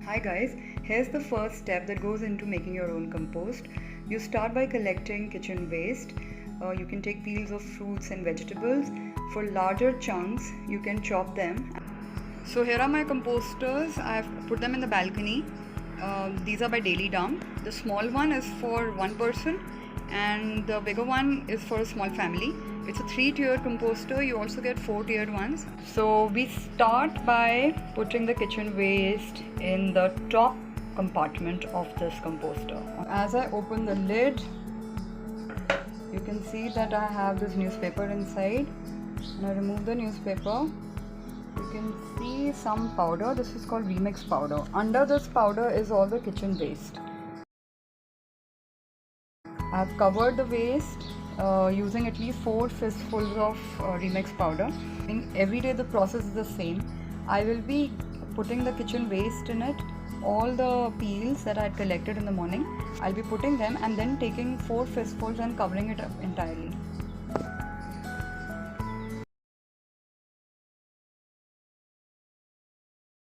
Hi guys, here's the first step that goes into making your own compost. You start by collecting kitchen waste. You can take peels of fruits and vegetables. For larger chunks, you can chop them. So here are my composters. I've put them in the balcony. These are by Daily Dump. The small one is for one person and the bigger one is for a small family. It's a 3-tiered composter. You also get 4-tiered ones. So we start by putting the kitchen waste in the top compartment of this composter. As I open the lid, you can see that I have this newspaper inside. And I remove the newspaper. You can see some powder. This is called remix powder. Under this powder is all the kitchen waste. I've covered the waste using at least 4 fistfuls of remix powder. Every day the process is the same. I will be putting the kitchen waste in it. All the peels that I had collected in the morning, I'll be putting them and then taking 4 fistfuls and covering it up entirely.